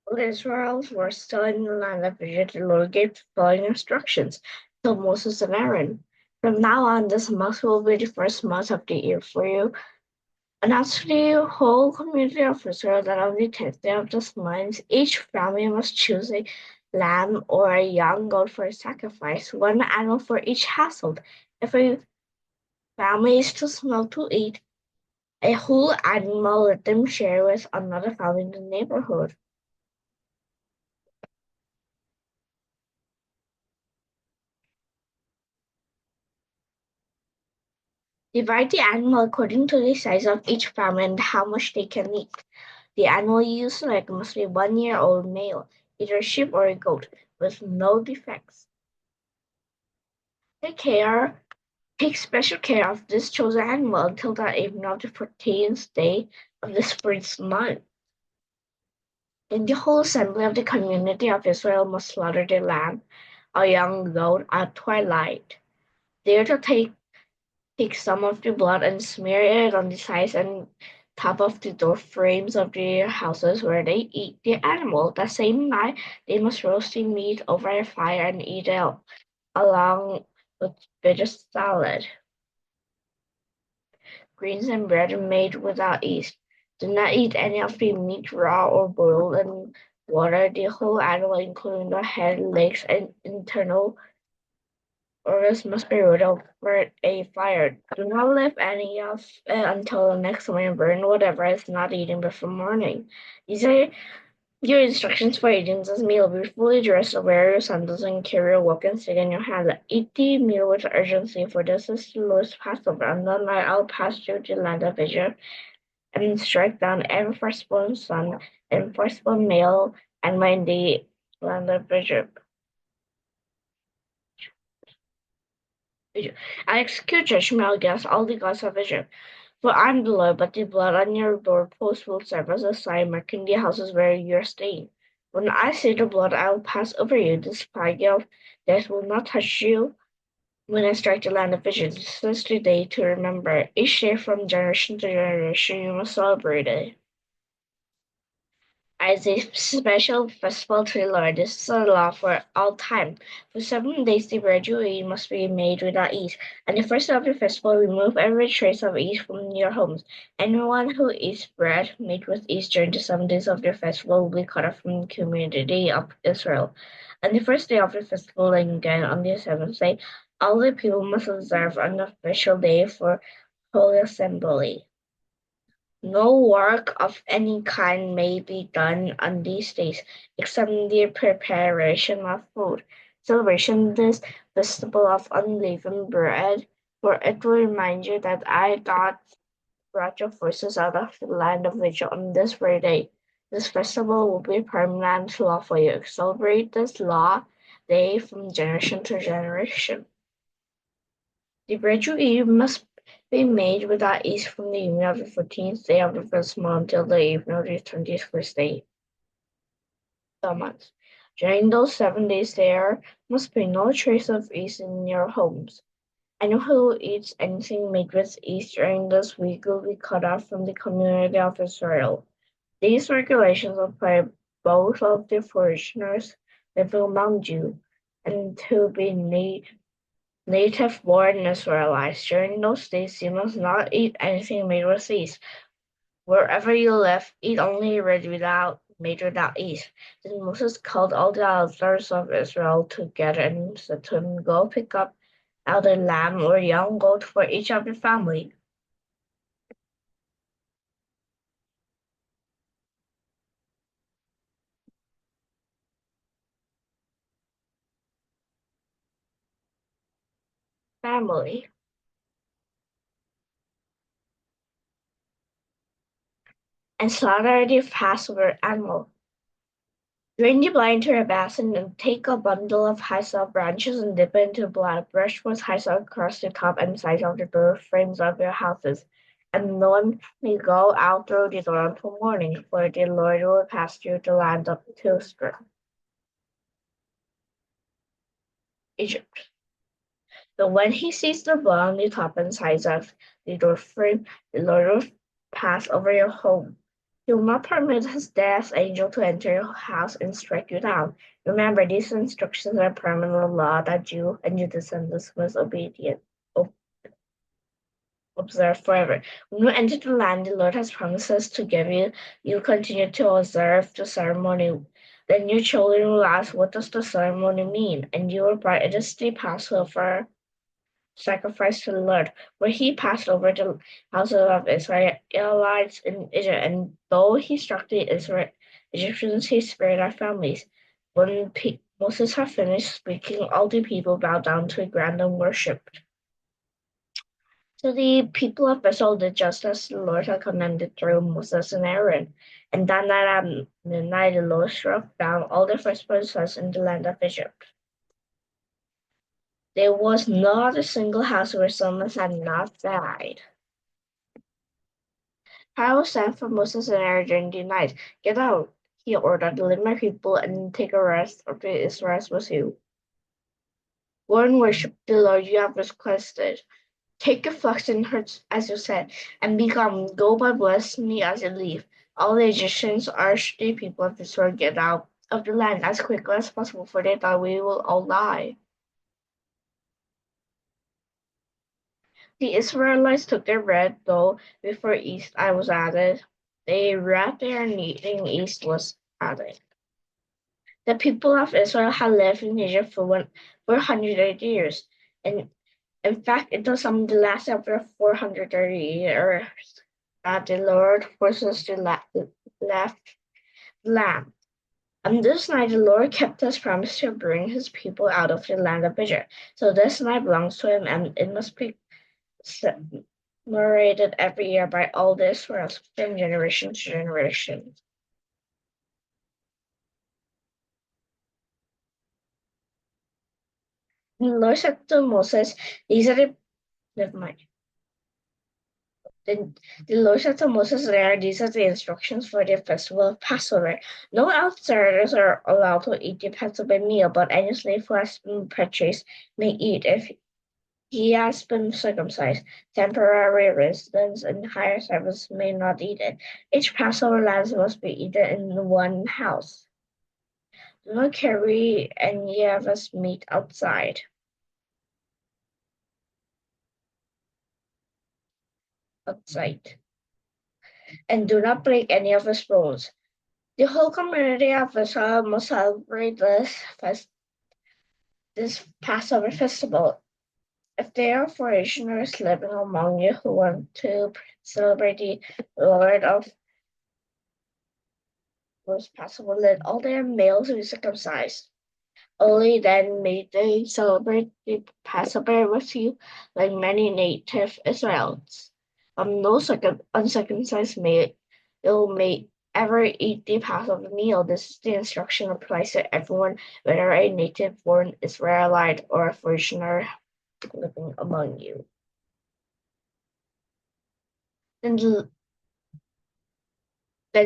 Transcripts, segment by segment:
While the Israelites were still in the land of Egypt, the Lord gave the following instructions to Moses and Aaron. From now on, this month will be the first month of the year for you. Announce to the whole community of Israel that on the 10th day of this month, each family must choose a lamb or a young goat for a sacrifice, one animal for each household. If a family is too small to eat a whole animal, let them share with another family in the neighborhood. Divide the animal according to the size of each family and how much they can eat. The animal you select must be 1-year-old male, either a sheep or a goat, with no defects. Take special care of this chosen animal until the evening of the 14th day of the spring month. Then the whole assembly of the community of Israel must slaughter the lamb, a young goat, at twilight. They are to take some of the blood and smear it on the sides and top of the door frames of the houses where they eat the animal. That same night, they must roast the meat over a fire and eat it along with bitter salad, greens, and bread made without yeast. Do not eat any of the meat raw or boiled in water. The whole animal, including the head, legs, and internal organs must be rid over a fire. Do not leave any of it until the next morning. Burn whatever is not eaten before morning. These are your instructions for eating this meal. Be fully dressed, wear your sandals, and carry a walking stick in your hand. Eat the meal with urgency, for this is the Lord's Passover. On that night I'll pass through the land of Egypt and strike down every firstborn son and firstborn male and in the land of Egypt. I execute judgment against all the gods of Egypt. For I am the Lord, but the blood on your doorposts will serve as a sign marking the houses where you are staying. When I see the blood, I will pass over you. This plague of death will not touch you when I strike the land of Egypt. This is the day to remember. Each day from generation to generation you must celebrate it as a special festival to the Lord. This is a law for all time. For 7 days the bread you eat must be made without yeast. On the first day of the festival, remove every trace of yeast from your homes. Anyone who eats bread made with yeast during the 7 days of the festival will be cut off from the community of Israel. On the first day of the festival, and again on the seventh day, all the people must observe an official day for holy assembly. No work of any kind may be done on these days, except the preparation of food. Celebration this festival of unleavened bread, for it will remind you that I, God, brought your forces out of the land of Egypt on this very day. This festival will be a permanent law for you. Celebrate this law day from generation to generation. The bread you eat must be made without yeast from the evening of the 14th day of the first month till the evening of the 21st day of the month. During those 7 days there must be no trace of yeast in your homes. Anyone who eats anything made with yeast during this week will be cut off from the community of Israel. These regulations apply both of the foreigners living among you and to be native-born Israelites. During those days you must not eat anything made with yeast. Wherever you live, eat only bread made without yeast. Then Moses called all the elders of Israel together and said to them, Go pick up either lamb or young goat for each of your family. Family. And slaughter the Passover animal. Drain the blood into a basin and take a bundle of hyssop branches and dip it into blood. Brush with hyssop across the top and sides of the door frames of your houses. And no one may go out through the door until morning, for the Lord will pass through the land of Tustra, Egypt. But when he sees the blood on the top and sides of the door frame, the Lord will pass over your home. He will not permit his death angel to enter your house and strike you down. Remember, these instructions are permanent law that you and your descendants must observe forever. When you enter the land the Lord has promised us to give you, you continue to observe the ceremony. Then your children will ask, what does the ceremony mean? And you will reply, it is the Passover sacrifice to the Lord, where he passed over the houses of Israelites in Egypt, and though he struck the Egyptians, he spared our families. When Moses had finished speaking, all the people bowed down to the ground and worshipped. So the people of Israel did just as the Lord had commanded through Moses and Aaron. And that night at midnight the Lord struck down all the firstborn sons in the land of Egypt. There was not a single house where someone had not died. Pharaoh sent for Moses and Aaron during the night. Get out, he ordered, lead my people and take a rest of the Israelites with you. Go and worship the Lord you have requested. Take your flocks and herds, as you said, and be gone. Go but bless me as you leave. All the Egyptians urged the people of Israel get out of the land as quickly as possible, for they thought we will all die. The Israelites took their bread, though before yeast was added. They wrapped their kneading yeast was added. The people of Israel had lived in Egypt for 480 years, and in fact, it was the last of the 430 years that the Lord forced us to left land. On this night, the Lord kept his promise to bring his people out of the land of Egypt. So this night belongs to him, and it must be celebrated every year by all the Israelites from generation to generation. The Lord said to Moses, these are the never mind. The Lord said to Moses and Aaron, these are the instructions for the festival of Passover. No outsiders are allowed to eat the Passover meal, but any slave who has been purchased may eat if he has been circumcised. Temporary residents and higher servants may not eat it. Each Passover lamb must be eaten in one house. Do not carry any of his meat outside. And do not break any of his bones. The whole community of Israel must celebrate this Passover festival. If there are foreigners living among you who want to celebrate the Lord of was Passover, let all their males be circumcised. Only then may they celebrate the Passover with you, like many native Israelites. No uncircumcised male may ever eat the Passover meal. This is the instruction applies to everyone, whether a native-born Israelite or a foreigner living among you. Then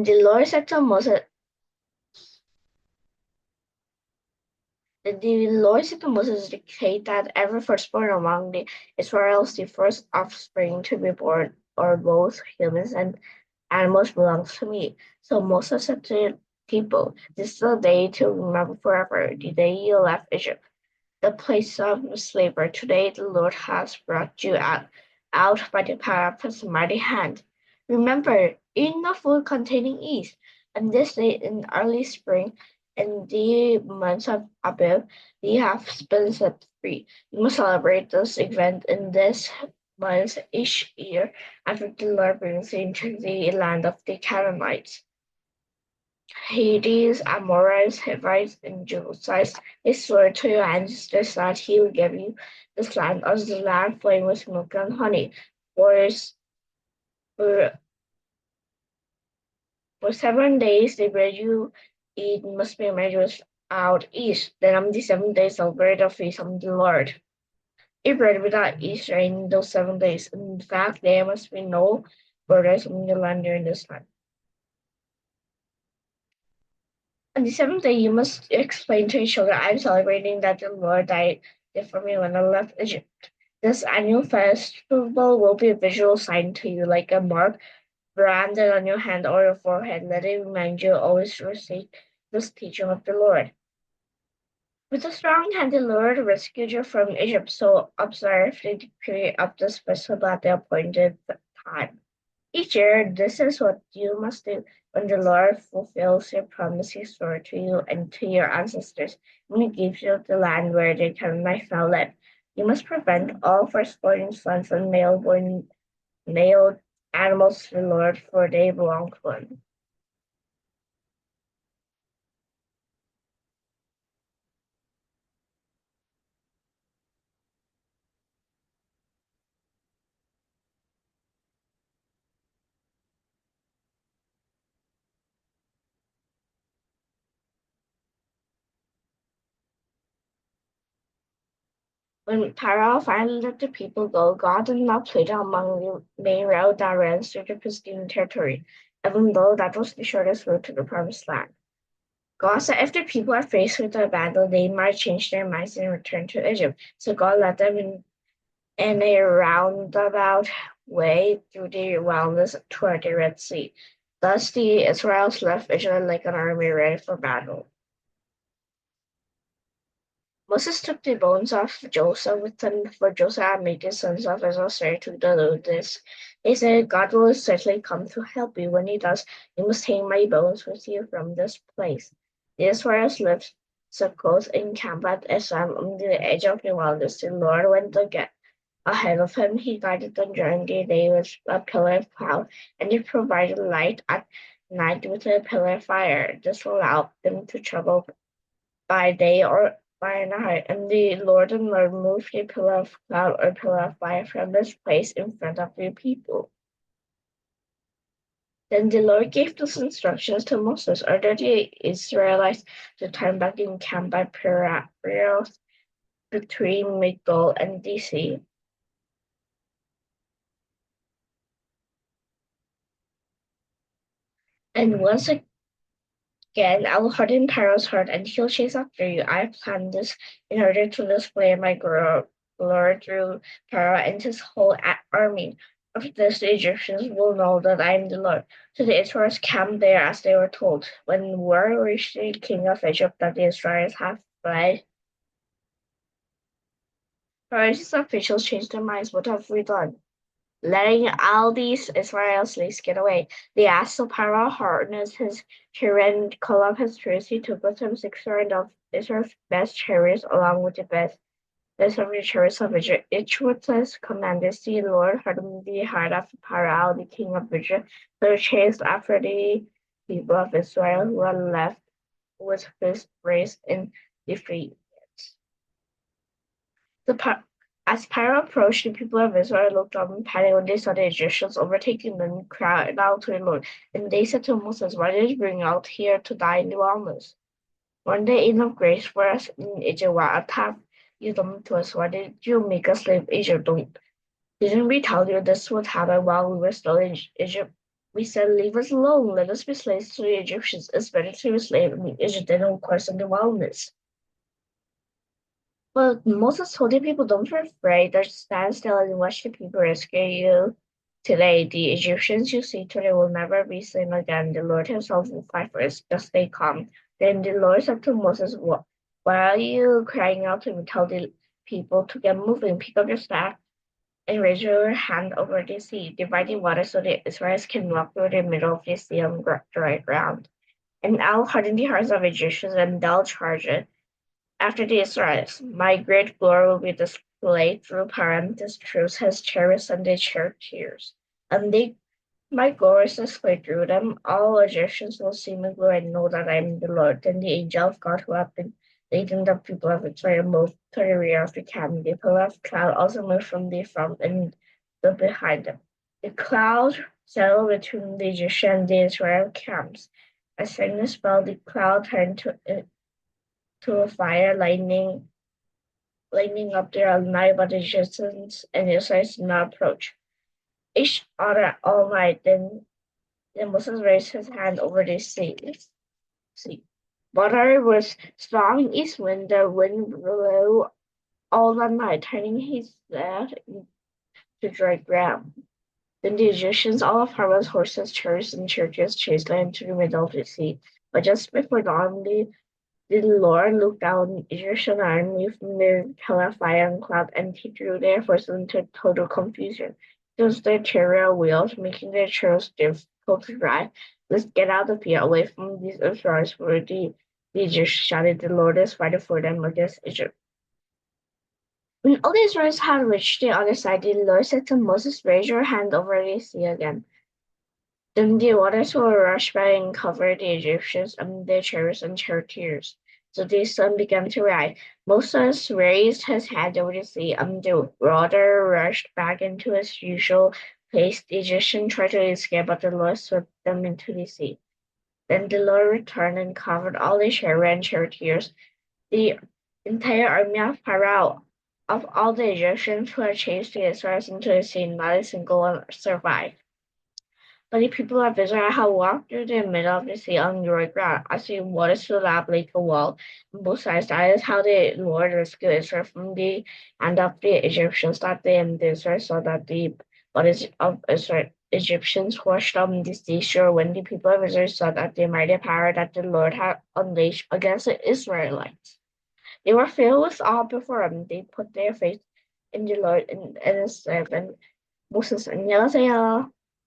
the Lord said to Moses, the Lord said to Moses, dictate that every firstborn among the Israelites, the first offspring to be born, or both humans and animals, belongs to me. So Moses said to the people, this is the day to remember forever, the day you left Egypt, the place of slavery. Today the Lord has brought you out by the power of his mighty hand. Remember, eat no food containing yeast. On this day in early spring, in the months of Abib, you have been set free. You must celebrate this event in this month each year after the Lord brings you into the land of the Canaanites, Hades, Amorites, Hivites, and Jebusites. He swore to your ancestors that he would give you this land as the land flowing with milk and honey. For 7 days, the bread you eat must be made without yeast. Then on the 7th day, celebrate the feast of the Lord. Eat bread without yeast during those 7 days. In fact, there must be no borders in the land during this time. On the 7th day, you must explain to your children, I am celebrating that the Lord died for me when I left Egypt. This annual festival will be a visual sign to you, like a mark branded on your hand or your forehead. Let it remind you always to receive this teaching of the Lord. With a strong hand, the Lord rescued you from Egypt, so observe the decree of this festival at the appointed time. Each year, this is what you must do when the Lord fulfills your promise he swore to you and to your ancestors when he gives you the land where they cannot now live. You must prevent all firstborn sons and male animals to the Lord, for they belong to him. When Pharaoh finally let the people go, God did not place them among the main road that ran through the pristine territory, even though that was the shortest route to the promised land. God said if the people are faced with a battle, they might change their minds and return to Egypt. So God led them in a roundabout way through the wilderness toward the Red Sea. Thus the Israelites left Egypt like an army ready for battle. Moses took the bones of Joseph with him, for Joseph had made the sons of Israel stray to the wilderness. They said, God will certainly come to help you. When he does, you must take my bones with you from this place. The Israelites lived so close in camp at Etam on the edge of the wilderness. The Lord went ahead of him. He guided them during the day with a pillar of cloud, and he provided light at night with a pillar of fire. This allowed them to travel by day or by night, and the Lord removed the pillar of cloud or pillar of fire from this place in front of the people. Then the Lord gave these instructions to Moses: order the Israelites to turn back and camp by Piraeus between Migdol and the sea. And once again, I will harden Pharaoh's heart, and he'll chase after you. I have planned this in order to display my glory through Pharaoh and his whole army. After this, the Egyptians will know that I am the Lord. So the Israelites camped there as they were told. When word reached the king of Egypt that the Israelites have fled, Pharaoh's officials changed their minds. What have we done? Letting all these Israelis get away. They asked, so Pharaoh harnessed his chariot and called up his troops. He took with him 600 of Israel's best chariots, along with the best of the chariots of Egypt. Each with his commanders. The Lord hardened the heart of Pharaoh, the king of Egypt, so he chased after the people of Israel who had left with his race in defeat. As Pharaoh approached, the people of Israel looked up in panic when they saw the Egyptians overtaking them and cried out to the Lord. And they said to Moses, why did you bring out here to die in the wilderness? Weren't there enough grace for us in Egypt? What have you done to us? Why did you make us leave Egypt? Didn't we tell you this would happen while we were still in Egypt? We said, leave us alone. Let us be slaves to the Egyptians. It's better to be slaves in Egypt than of course in the wilderness. But Moses told the people, don't be afraid, just stand still and watch the people rescue you. Today, the Egyptians you see today will never be seen again. The Lord himself will fight for us. Just stay calm. Then the Lord said to Moses, why are you crying out to me? Tell the people to get moving. Pick up your staff and raise your hand over the sea, dividing water so the Israelites can walk through the middle of the sea on dry ground. And I'll harden the hearts of Egyptians and they'll charge it. After the Israelites, my great glory will be displayed through Paranthus troops, his chariots, and their charioteers. And my glory is displayed through them. All Egyptians will see my glory and know that I am the Lord. Then the angel of God who had been leading the people of Israel moved to the rear of the camp. The pillar of cloud also moved from the front and stood behind them. The cloud settled between the Egyptian and the Israel camps. As darkness fell, the cloud turned to a fire, lightning up their night, but the Egyptians and the Israelites did not approach each other all night. Then Moses raised his hand over the sea. Water was strong east wind. The wind blew all the night, turning his staff to dry ground. Then the Egyptians, all of Pharaoh's horses, chariots, and chariots chased them into the middle of the sea. But just before dawn, the Lord looked down on the Egyptian army from the pillar of fire and cloud, and he threw their forces into total confusion. Just the chariot wheels, making their chariots difficult to drive. Let's get out of here, away from these Israelites, for the Egyptians shouted, the Lord is fighting for them against Egypt. When all the Israelites had reached the other side, the Lord said to Moses, raise your hand over the sea again. Then the waters will rush by and cover the Egyptians and their chariots and charioteers. So the sun began to rise. Moses raised his hand over the sea, and the water rushed back into its usual place. The Egyptians tried to escape, but the Lord swept them into the sea. Then the Lord returned and covered all the chariots and charioteers. The entire army of Pharaoh, of all the Egyptians who had chased the Israelites into the sea, not a single one survived. But the people of Israel had walked through the middle of the sea on dry ground, as the waters stood up like a wall on both sides. That is how the Lord rescued Israel from the hand of the Egyptians. That day, and Israel saw that the bodies of Israel Egyptians washed on the seashore. When the people of Israel saw that the mighty power that the Lord had unleashed against the Israelites, they were filled with awe before him. They put their faith in the Lord and his servant Moses. 안녕하세요.